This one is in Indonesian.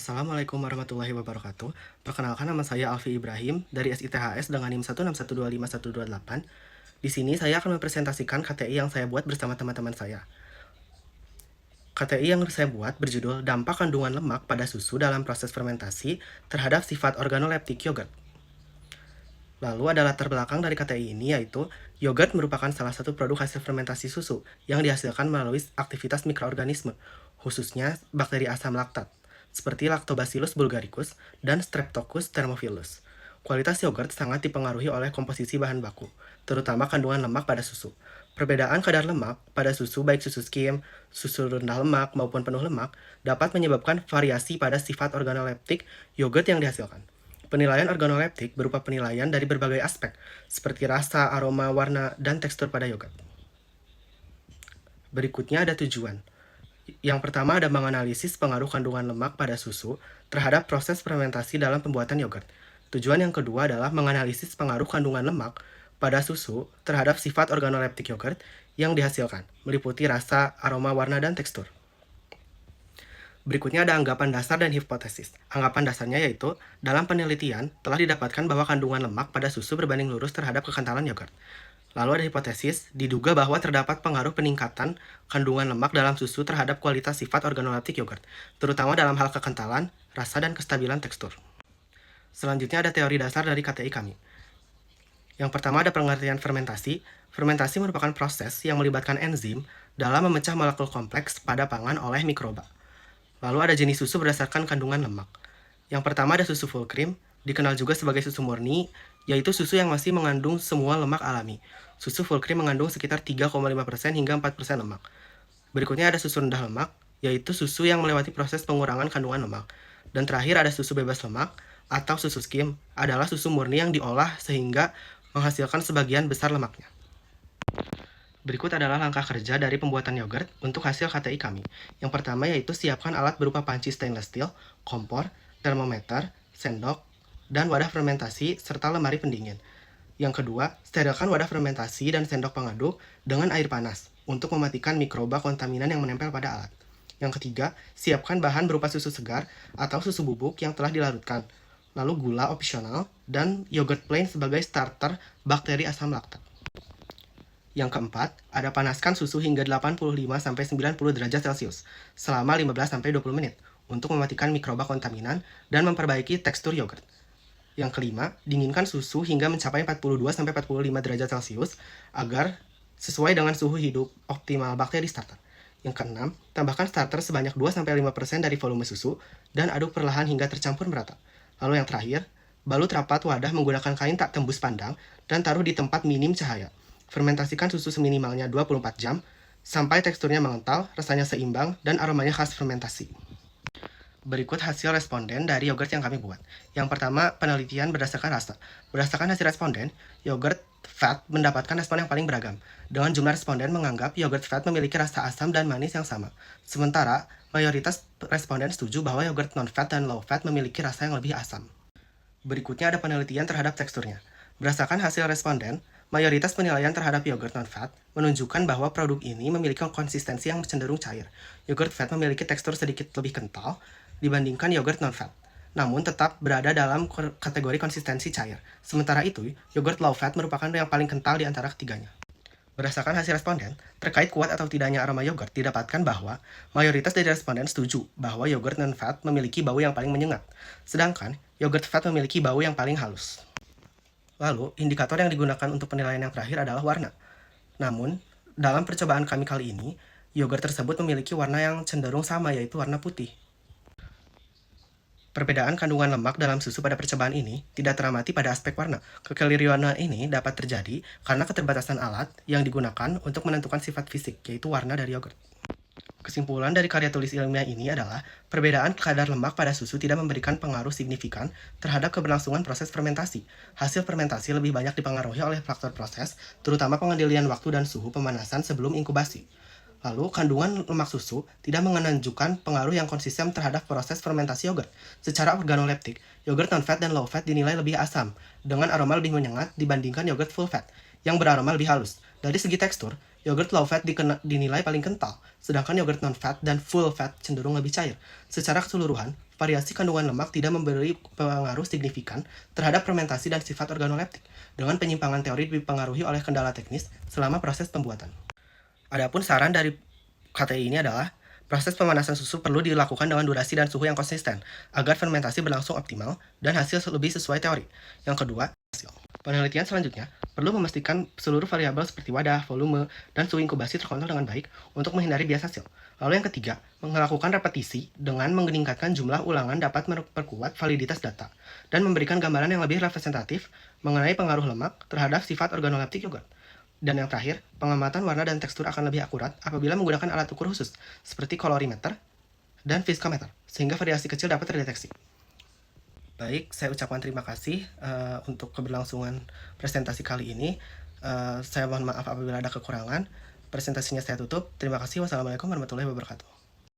Assalamualaikum warahmatullahi wabarakatuh. Perkenalkan, nama saya Alfi Ibrahim dari SITHS dengan NIM 161251128. Di sini saya akan mempresentasikan KTI yang saya buat bersama teman-teman saya. KTI yang saya buat berjudul Dampak Kandungan Lemak pada Susu dalam Proses Fermentasi terhadap Sifat Organoleptik Yogurt. Lalu ada latar belakang dari KTI ini, yaitu yogurt merupakan salah satu produk hasil fermentasi susu yang dihasilkan melalui aktivitas mikroorganisme, khususnya bakteri asam laktat, seperti Lactobacillus bulgaricus dan Streptococcus thermophilus. Kualitas yogurt sangat dipengaruhi oleh komposisi bahan baku, terutama kandungan lemak pada susu. Perbedaan kadar lemak pada susu, baik susu skim, susu rendah lemak, maupun penuh lemak, dapat menyebabkan variasi pada sifat organoleptik yogurt yang dihasilkan. Penilaian organoleptik berupa penilaian dari berbagai aspek, seperti rasa, aroma, warna, dan tekstur pada yogurt. Berikutnya ada tujuan. Yang pertama ada menganalisis pengaruh kandungan lemak pada susu terhadap proses fermentasi dalam pembuatan yogurt. Tujuan yang kedua adalah menganalisis pengaruh kandungan lemak pada susu terhadap sifat organoleptik yogurt yang dihasilkan, meliputi rasa, aroma, warna, dan tekstur. Berikutnya ada anggapan dasar dan hipotesis. Anggapan dasarnya yaitu, dalam penelitian telah didapatkan bahwa kandungan lemak pada susu berbanding lurus terhadap kekentalan yogurt. Lalu ada hipotesis, diduga bahwa terdapat pengaruh peningkatan kandungan lemak dalam susu terhadap kualitas sifat organoleptik yogurt, terutama dalam hal kekentalan, rasa, dan kestabilan tekstur. Selanjutnya ada teori dasar dari KTI kami. Yang pertama ada pengertian fermentasi. Fermentasi merupakan proses yang melibatkan enzim dalam memecah molekul kompleks pada pangan oleh mikroba. Lalu ada jenis susu berdasarkan kandungan lemak. Yang pertama ada susu full cream, dikenal juga sebagai susu murni, yaitu susu yang masih mengandung semua lemak alami. Susu full cream mengandung sekitar 3,5% hingga 4% lemak. Berikutnya ada susu rendah lemak, yaitu susu yang melewati proses pengurangan kandungan lemak. Dan terakhir ada susu bebas lemak, atau susu skim, adalah susu murni yang diolah sehingga menghasilkan sebagian besar lemaknya. Berikut adalah langkah kerja dari pembuatan yogurt untuk hasil KTI kami. Yang pertama yaitu siapkan alat berupa panci stainless steel, kompor, termometer, sendok, dan wadah fermentasi serta lemari pendingin. Yang kedua, sterilkan wadah fermentasi dan sendok pengaduk dengan air panas untuk mematikan mikroba kontaminan yang menempel pada alat. Yang ketiga, siapkan bahan berupa susu segar atau susu bubuk yang telah dilarutkan, lalu gula opsional, dan yogurt plain sebagai starter bakteri asam laktat. Yang keempat, ada panaskan susu hingga 85-90 derajat Celcius selama 15-20 menit untuk mematikan mikroba kontaminan dan memperbaiki tekstur yogurt. Yang kelima, dinginkan susu hingga mencapai 42-45 derajat Celcius agar sesuai dengan suhu hidup optimal bakteri starter. Yang keenam, tambahkan starter sebanyak 2-5% dari volume susu dan aduk perlahan hingga tercampur merata. Lalu yang terakhir, balut rapat wadah menggunakan kain tak tembus pandang dan taruh di tempat minim cahaya. Fermentasikan susu seminimalnya 24 jam, sampai teksturnya mengental, rasanya seimbang, dan aromanya khas fermentasi. Berikut hasil responden dari yogurt yang kami buat. Yang pertama, penelitian berdasarkan rasa. Berdasarkan hasil responden, yogurt fat mendapatkan respon yang paling beragam. Dengan jumlah responden menganggap yogurt fat memiliki rasa asam dan manis yang sama. Sementara, mayoritas responden setuju bahwa yogurt non-fat dan low-fat memiliki rasa yang lebih asam. Berikutnya ada penelitian terhadap teksturnya. Berdasarkan hasil responden, mayoritas penilaian terhadap yogurt non-fat menunjukkan bahwa produk ini memiliki konsistensi yang cenderung cair. Yogurt fat memiliki tekstur sedikit lebih kental dibandingkan yogurt non-fat, namun tetap berada dalam kategori konsistensi cair. Sementara itu, yogurt low-fat merupakan yang paling kental di antara ketiganya. Berdasarkan hasil responden, terkait kuat atau tidaknya aroma yogurt, didapatkan bahwa mayoritas dari responden setuju bahwa yogurt non-fat memiliki bau yang paling menyengat, sedangkan yogurt fat memiliki bau yang paling halus. Lalu, indikator yang digunakan untuk penilaian yang terakhir adalah warna. Namun, dalam percobaan kami kali ini, yogurt tersebut memiliki warna yang cenderung sama, yaitu warna putih. Perbedaan kandungan lemak dalam susu pada percobaan ini tidak teramati pada aspek warna. Kekeliruan ini dapat terjadi karena keterbatasan alat yang digunakan untuk menentukan sifat fisik, yaitu warna dari yogurt. Kesimpulan dari karya tulis ilmiah ini adalah, perbedaan kadar lemak pada susu tidak memberikan pengaruh signifikan terhadap keberlangsungan proses fermentasi. Hasil fermentasi lebih banyak dipengaruhi oleh faktor proses, terutama pengendalian waktu dan suhu pemanasan sebelum inkubasi. Lalu, kandungan lemak susu tidak menunjukkan pengaruh yang konsisten terhadap proses fermentasi yogurt. Secara organoleptik, yogurt non-fat dan low-fat dinilai lebih asam, dengan aroma lebih menyengat dibandingkan yogurt full-fat, yang beraroma lebih halus. Dari segi tekstur, yogurt low-fat dinilai paling kental, sedangkan yogurt non-fat dan full-fat cenderung lebih cair. Secara keseluruhan, variasi kandungan lemak tidak memberi pengaruh signifikan terhadap fermentasi dan sifat organoleptik, dengan penyimpangan teori dipengaruhi oleh kendala teknis selama proses pembuatan. Adapun saran dari KTI ini adalah proses pemanasan susu perlu dilakukan dengan durasi dan suhu yang konsisten agar fermentasi berlangsung optimal dan hasil lebih sesuai teori. Yang kedua, hasil. Penelitian selanjutnya perlu memastikan seluruh variabel seperti wadah, volume, dan suhu inkubasi terkontrol dengan baik untuk menghindari bias hasil. Lalu yang ketiga, melakukan repetisi dengan meningkatkan jumlah ulangan dapat memperkuat validitas data dan memberikan gambaran yang lebih representatif mengenai pengaruh lemak terhadap sifat organoleptik yogurt. Dan yang terakhir, pengamatan warna dan tekstur akan lebih akurat apabila menggunakan alat ukur khusus, seperti kolorimeter dan viscometer, sehingga variasi kecil dapat terdeteksi. Baik, saya ucapkan terima kasih untuk keberlangsungan presentasi kali ini. Saya mohon maaf apabila ada kekurangan. Presentasinya saya tutup. Terima kasih. Wassalamualaikum warahmatullahi wabarakatuh.